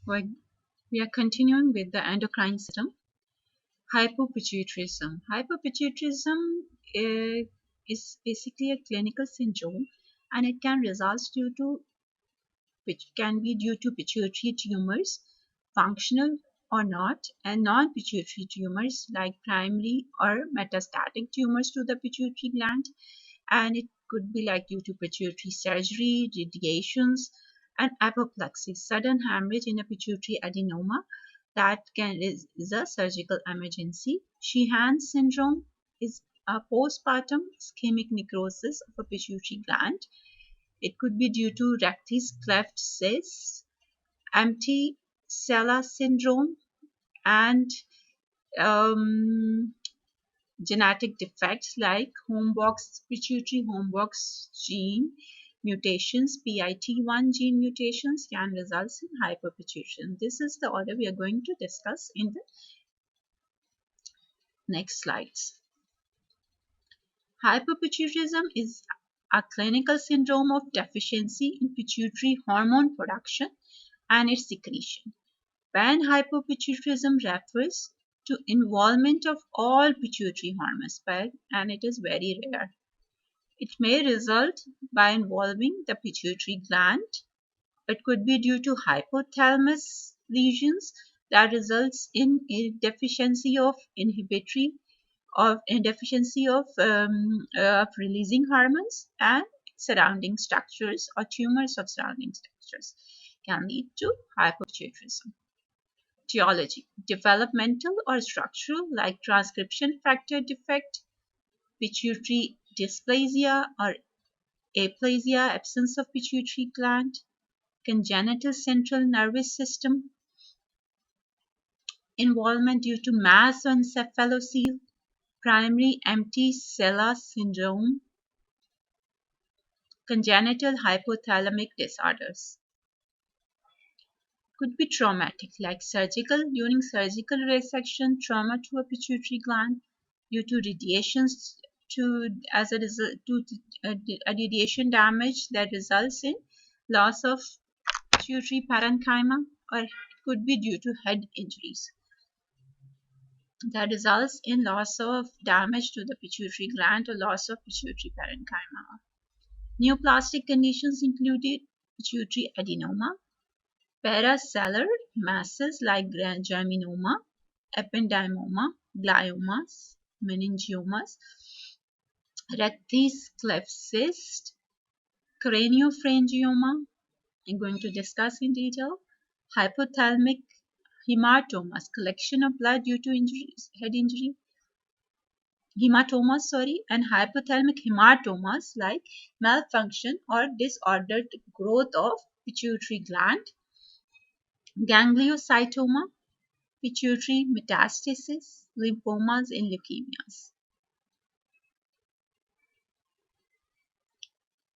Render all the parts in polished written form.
We are continuing with the endocrine system. Hypopituitarism. Hypopituitarism is basically a clinical syndrome, and it can result due to which can be due to pituitary tumors, functional or not, and non-pituitary tumors like primary or metastatic tumors to the pituitary gland, and it could be like due to pituitary surgery, radiations, and apoplexy, sudden hemorrhage in a pituitary adenoma that is a surgical emergency. Sheehan syndrome is a postpartum ischemic necrosis of a pituitary gland. It could be due to rectus cleft cyst, empty sella syndrome, and um, genetic defects like homebox pituitary homebox gene mutations, PIT1 gene mutations can result in hyperpituitarianism. This is the order we are going to discuss in the next slides. Hyperpituitarism is a clinical syndrome of deficiency in pituitary hormone production and its secretion. Panhypopituitarism refers to involvement of all pituitary hormones, and it is very rare. It may result by involving the pituitary gland. It could be due to hypothalamus lesions that results in a deficiency of inhibitory of deficiency of releasing hormones, and surrounding structures or tumors of surrounding structures can lead to hypopituitarism. Etiology: developmental or structural, like transcription factor defect, pituitary dysplasia or aplasia, absence of pituitary gland, congenital central nervous system involvement due to mass on cephalocele, primary empty sella syndrome, congenital hypothalamic disorders. Could be traumatic, like during surgical resection, trauma to a pituitary gland due to radiations as a result to a radiation damage that results in loss of pituitary parenchyma, or it could be due to head injuries that results in loss of damage to the pituitary gland or loss of pituitary parenchyma. Neoplastic conditions included pituitary adenoma, paracellular masses like germinoma, ependymoma, gliomas, meningiomas, rectus cleft cyst, craniopharyngioma. I'm going to discuss in detail. Hypothalamic hematomas, collection of blood due to injuries, head injury, hematomas, and hypothalamic hematomas like malfunction or disordered growth of pituitary gland, gangliocytoma, pituitary metastasis, lymphomas, and leukemias.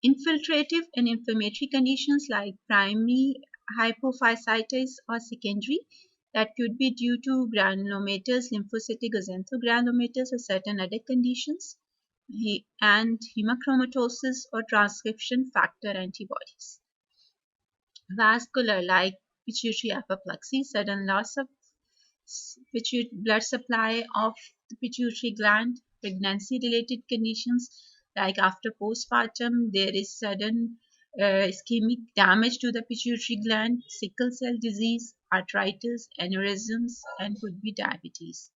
Infiltrative and inflammatory conditions like primary hypophysitis or secondary, that could be due to granulomatous, lymphocytic or xanthogranulomatous or certain other conditions, and hemochromatosis or transcription factor antibodies. Vascular, like pituitary apoplexy, sudden loss of blood supply of the pituitary gland, pregnancy related conditions like after postpartum there is sudden ischemic damage to the pituitary gland, sickle cell disease, arthritis, aneurysms, and could be diabetes.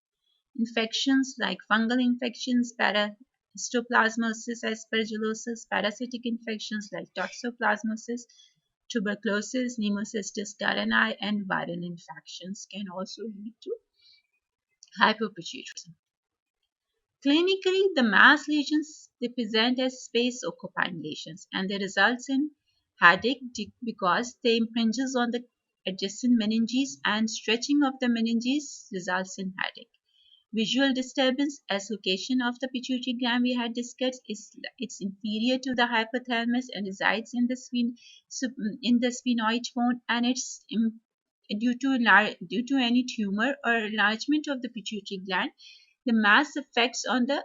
Infections like fungal infections, histoplasmosis, aspergillosis, parasitic infections like toxoplasmosis, tuberculosis, Pneumocystis carinii, and viral infections can also lead to hypopituitarism. Clinically, the mass lesions they present as space-occupying lesions, and they result in headache because they impinges on the adjacent meninges, and stretching of the meninges results in headache. Visual disturbance, as location of the pituitary gland we had discussed, it's inferior to the hypothalamus and resides in the sphenoid bone, and it's due to any tumor or enlargement of the pituitary gland. The mass affects on the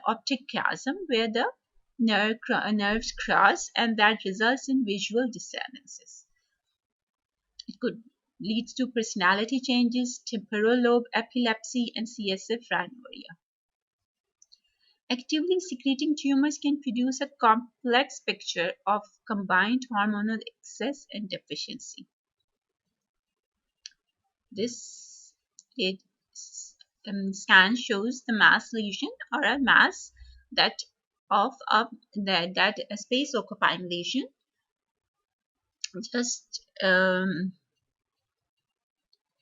optic chiasm where the nerves cross, and that results in visual disturbances. could lead to personality changes, temporal lobe epilepsy, and CSF rhinorrhea. Actively secreting tumors can produce a complex picture of combined hormonal excess and deficiency. This it, scan shows the mass lesion or a mass that of that a space occupying lesion just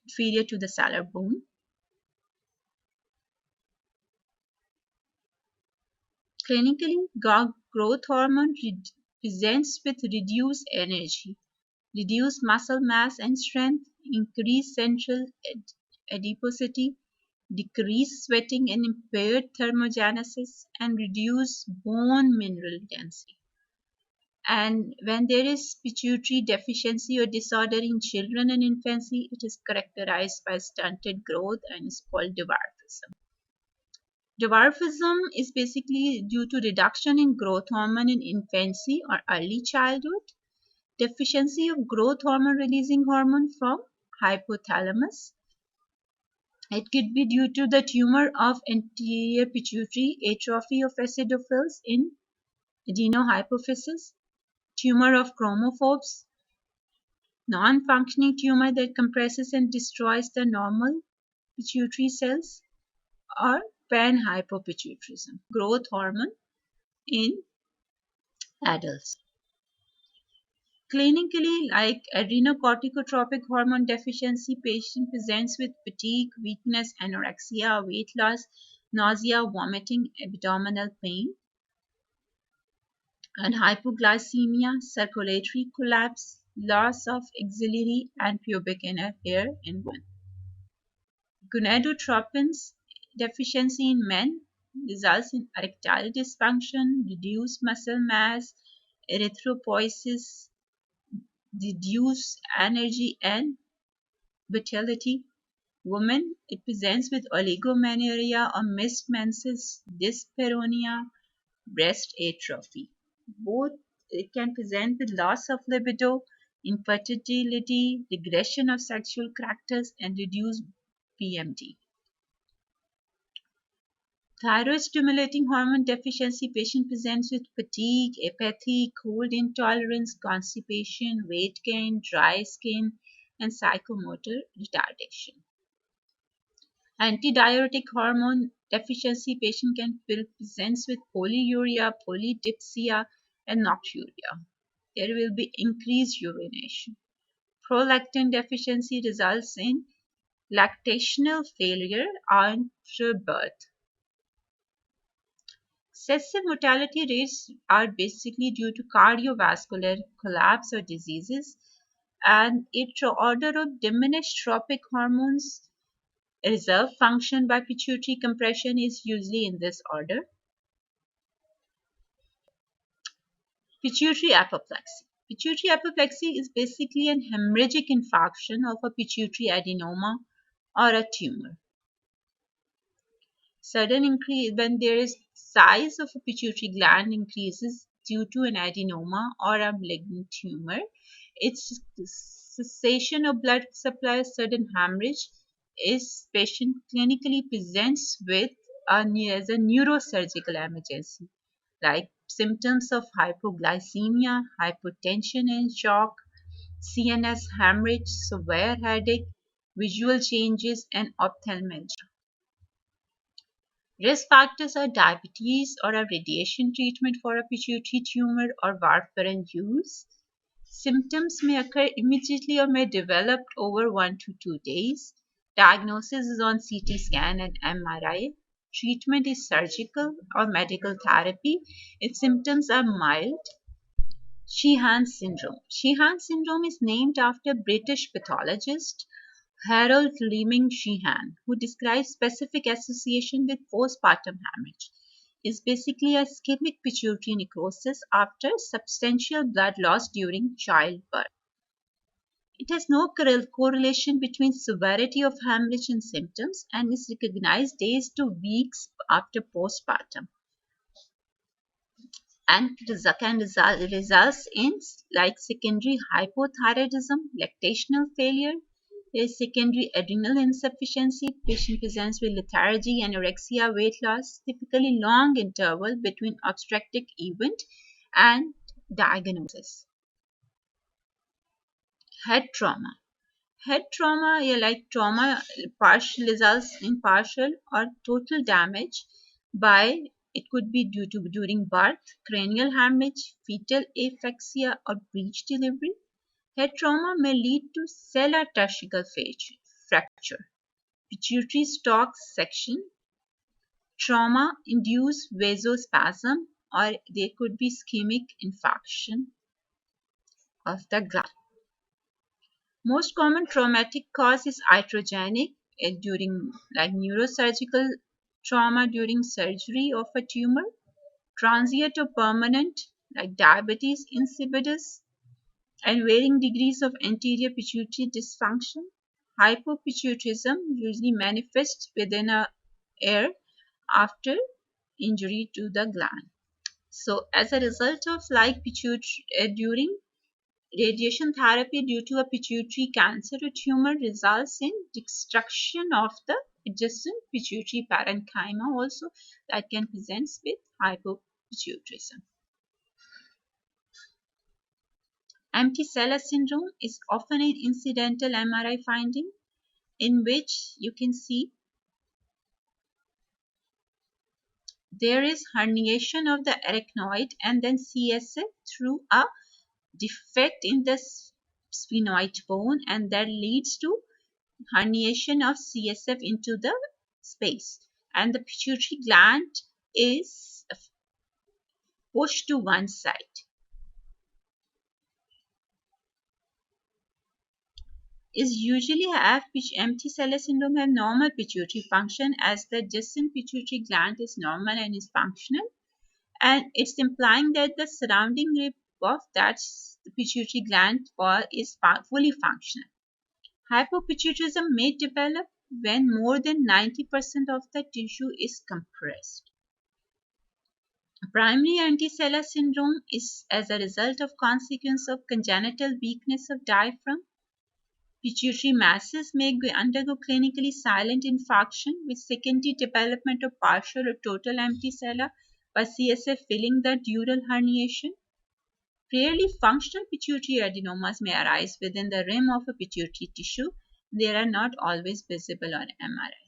inferior to the sellar bone. Clinically, growth hormone presents with reduced energy, reduced muscle mass and strength, increased central adiposity, decreased sweating and impaired thermogenesis, and reduced bone mineral density. And when there is pituitary deficiency or disorder in children and infancy, it is characterized by stunted growth and is called dwarfism. Dwarfism is basically due to reduction in growth hormone in infancy or early childhood, deficiency of growth hormone releasing hormone from hypothalamus. It could be due to the tumor of anterior pituitary, atrophy of acidophils in adenohypophysis, tumor of chromophobes, non-functioning tumor that compresses and destroys the normal pituitary cells, or panhypopituitarism, growth hormone in adults. Clinically, like adrenocorticotropic hormone deficiency, patient presents with fatigue, weakness, anorexia, weight loss, nausea, vomiting, abdominal pain, and hypoglycemia, circulatory collapse, loss of axillary and pubic hair in women. Gonadotropins deficiency in men results in erectile dysfunction, reduced muscle mass, erythropoiesis, reduced energy and vitality. Women, it presents with oligomenorrhea or missed menses, dyspareunia, breast atrophy. Both it can present with loss of libido, infertility, regression of sexual characters, and reduced PMD. Thyroid stimulating hormone deficiency patient presents with fatigue, apathy, cold intolerance, constipation, weight gain, dry skin, and psychomotor retardation. Antidiuretic hormone deficiency patient can presents with polyuria, polydipsia, and nocturia. There will be increased urination. Prolactin deficiency results in lactational failure after birth. Excessive mortality rates are basically due to cardiovascular collapse or diseases, and its order of diminished tropic hormones reserve function by pituitary compression is usually in this order. Pituitary apoplexy. Pituitary apoplexy is basically an hemorrhagic infarction of a pituitary adenoma or a tumor. Sudden increase when there is size of a pituitary gland increases due to an adenoma or a malignant tumor. Its cessation of blood supply, sudden hemorrhage, is patient clinically presents with as a neurosurgical emergency, like symptoms of hypoglycemia, hypotension and shock, CNS hemorrhage, severe headache, visual changes, and ophthalmia. Risk factors are diabetes or a radiation treatment for a pituitary tumor or warfarin use. Symptoms may occur immediately or may develop over 1 to 2 days. Diagnosis is on CT scan and MRI. Treatment is surgical or medical therapy if symptoms are mild. Sheehan syndrome. Sheehan syndrome is named after British pathologist Harold Fleming Sheehan, who describes specific association with postpartum hemorrhage. Is basically a ischemic pituitary necrosis after substantial blood loss during childbirth. It has no correlation between severity of hemorrhage and symptoms and is recognized days to weeks after postpartum. and can results in like secondary hypothyroidism, lactational failure, secondary adrenal insufficiency. Patient presents with lethargy, anorexia, weight loss, typically long interval between obstetric event and diagnosis. Head trauma. Head trauma, yeah, like trauma, partial results in partial or total damage by, it could be due to during birth, cranial hemorrhage, fetal asphyxia, or breech delivery. Head trauma may lead to cell-arterial fracture, pituitary stalk section, trauma-induced vasospasm, or there could be ischemic infarction of the gland. Most common traumatic cause is iatrogenic during like neurosurgical trauma during surgery of a tumor, transient or permanent like diabetes insipidus, and varying degrees of anterior pituitary dysfunction. Hypopituitarism usually manifests within a year after injury to the gland. So, as a result of like pituitary during radiation therapy due to a pituitary cancer or tumor results in destruction of the adjacent pituitary parenchyma also that can present with hypopituitarism. Empty seller syndrome is often an incidental MRI finding in which you can see there is herniation of the arachnoid and then CSF through a defect in the sphenoid bone, and that leads to herniation of CSF into the space, and the pituitary gland is pushed to one side. Is usually have empty seller syndrome have normal pituitary function as the adjacent pituitary gland is normal and is functional, and it's implying that the surrounding rib of that pituitary gland is fully functional. Hypopituitarism may develop when more than 90% of the tissue is compressed. Primary anticellular syndrome is as a result of consequence of congenital weakness of diaphragm. Pituitary masses may undergo clinically silent infarction with secondary development of partial or total anticellular by CSF filling the dural herniation. Rarely functional pituitary adenomas may arise within the rim of a pituitary tissue. They are not always visible on MRI.